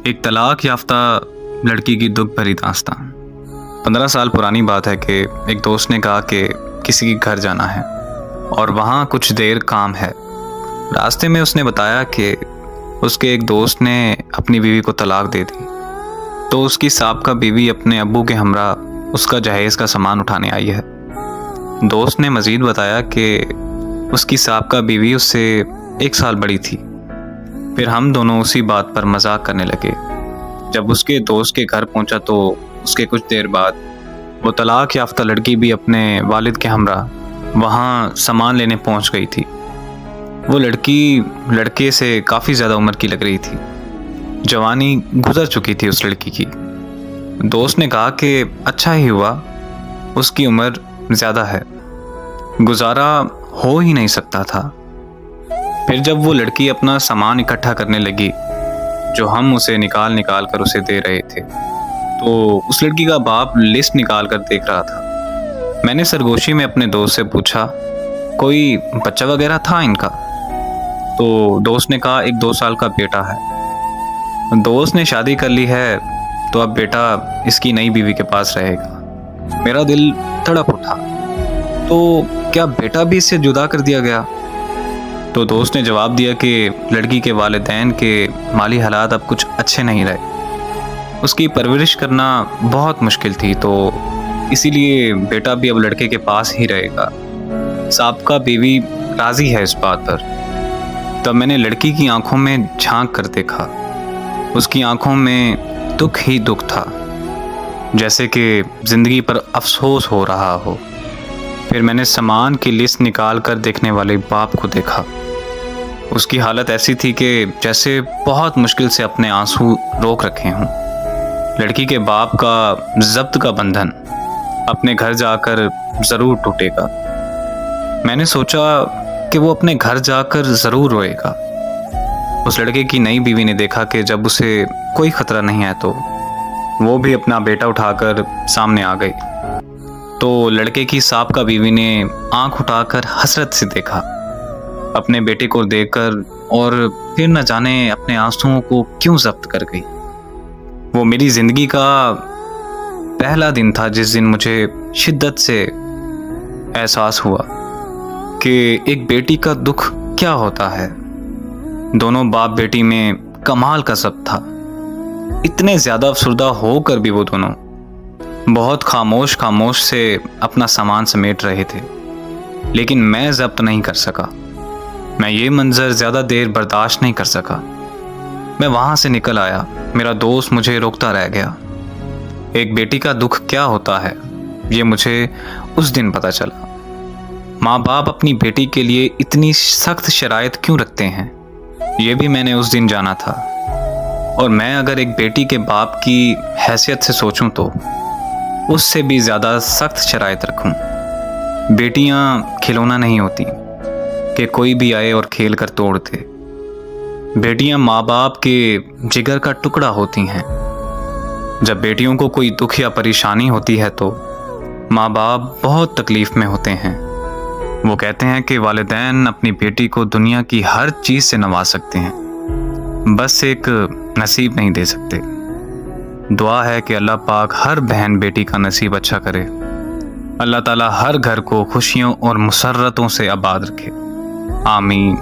ایک طلاق یافتہ لڑکی کی دکھ بھری داستان۔ 15 سال پرانی بات ہے کہ ایک دوست نے کہا کہ کسی کے گھر جانا ہے اور وہاں کچھ دیر کام ہے۔ راستے میں اس نے بتایا کہ اس کے ایک دوست نے اپنی بیوی کو طلاق دے دی، تو اس کی سابقہ بیوی اپنے ابو کے ہمراہ اس کا جہیز کا سامان اٹھانے آئی ہے۔ دوست نے مزید بتایا کہ اس کی سابقہ بیوی اس سے 1 سال بڑی تھی۔ پھر ہم دونوں اسی بات پر مذاق کرنے لگے۔ جب اس کے دوست کے گھر پہنچا تو اس کے کچھ دیر بعد وہ طلاق یافتہ لڑکی بھی اپنے والد کے ہمراہ وہاں سامان لینے پہنچ گئی تھی۔ وہ لڑکی لڑکے سے کافی زیادہ عمر کی لگ رہی تھی۔ جوانی گزر چکی تھی اس لڑکی کی۔ دوست نے کہا کہ اچھا ہی ہوا، اس کی عمر زیادہ ہے، گزارا ہو ہی نہیں سکتا تھا۔ پھر جب وہ لڑکی اپنا سامان اکٹھا کرنے لگی جو ہم اسے نکال کر اسے دے رہے تھے، تو اس لڑکی کا باپ لسٹ نکال کر دیکھ رہا تھا۔ میں نے سرگوشی میں اپنے دوست سے پوچھا کوئی بچہ وغیرہ تھا ان کا؟ تو دوست نے کہا 1-2 سال کا بیٹا ہے، دوست نے شادی کر لی ہے تو اب بیٹا اس کی نئی بیوی کے پاس رہے گا۔ میرا دل تڑپ اٹھا، تو کیا بیٹا بھی اس سے جدا کر دیا گیا؟ تو دوست نے جواب دیا کہ لڑکی کے والدین کے مالی حالات اب کچھ اچھے نہیں رہے، اس کی پرورش کرنا بہت مشکل تھی، تو اسی لیے بیٹا بھی اب لڑکے کے پاس ہی رہے گا۔ سابقہ بیوی راضی ہے اس بات پر۔ تب میں نے لڑکی کی آنکھوں میں جھانک کر دیکھا، اس کی آنکھوں میں دکھ ہی دکھ تھا، جیسے کہ زندگی پر افسوس ہو رہا ہو۔ پھر میں نے سامان کی لسٹ نکال کر دیکھنے والے باپ کو دیکھا۔ اس کی حالت ایسی تھی کہ جیسے بہت مشکل سے اپنے آنسو روک رکھے ہوں۔ لڑکی کے باپ کا ضبط کا بندھن اپنے گھر جا کر ضرور ٹوٹے گا۔ میں نے سوچا کہ وہ اپنے گھر جا کر ضرور روئے گا۔ اس لڑکے کی نئی بیوی نے دیکھا کہ جب اسے کوئی خطرہ نہیں ہے تو وہ بھی اپنا بیٹا اٹھا کر سامنے آ گئی۔ تو لڑکے کی سابقہ بیوی نے آنکھ اٹھا کر حسرت سے دیکھا اپنے بیٹے کو دیکھ کر، اور پھر نہ جانے اپنے آنسوؤں کو کیوں ضبط کر گئی۔ وہ میری زندگی کا پہلا دن تھا جس دن مجھے شدت سے احساس ہوا کہ ایک بیٹی کا دکھ کیا ہوتا ہے۔ دونوں باپ بیٹی میں کمال کا ضبط تھا۔ اتنے زیادہ افسردہ ہو کر بھی وہ دونوں بہت خاموش سے اپنا سامان سمیٹ رہے تھے، لیکن میں ضبط نہیں کر سکا۔ میں یہ منظر زیادہ دیر برداشت نہیں کر سکا۔ میں وہاں سے نکل آیا، میرا دوست مجھے روکتا رہ گیا۔ ایک بیٹی کا دکھ کیا ہوتا ہے یہ مجھے اس دن پتہ چلا۔ ماں باپ اپنی بیٹی کے لیے اتنی سخت شرائط کیوں رکھتے ہیں یہ بھی میں نے اس دن جانا تھا۔ اور میں اگر ایک بیٹی کے باپ کی حیثیت سے سوچوں تو اس سے بھی زیادہ سخت شرائط رکھوں۔ بیٹیاں کھلونا نہیں ہوتی کہ کوئی بھی آئے اور کھیل کر توڑ دے۔ بیٹیاں ماں باپ کے جگر کا ٹکڑا ہوتی ہیں۔ جب بیٹیوں کو کوئی دکھ یا پریشانی ہوتی ہے تو ماں باپ بہت تکلیف میں ہوتے ہیں۔ وہ کہتے ہیں کہ والدین اپنی بیٹی کو دنیا کی ہر چیز سے نواز سکتے ہیں، بس ایک نصیب نہیں دے سکتے۔ دعا ہے کہ اللہ پاک ہر بہن بیٹی کا نصیب اچھا کرے۔ اللہ تعالیٰ ہر گھر کو خوشیوں اور مسرتوں سے آباد رکھے، آمین۔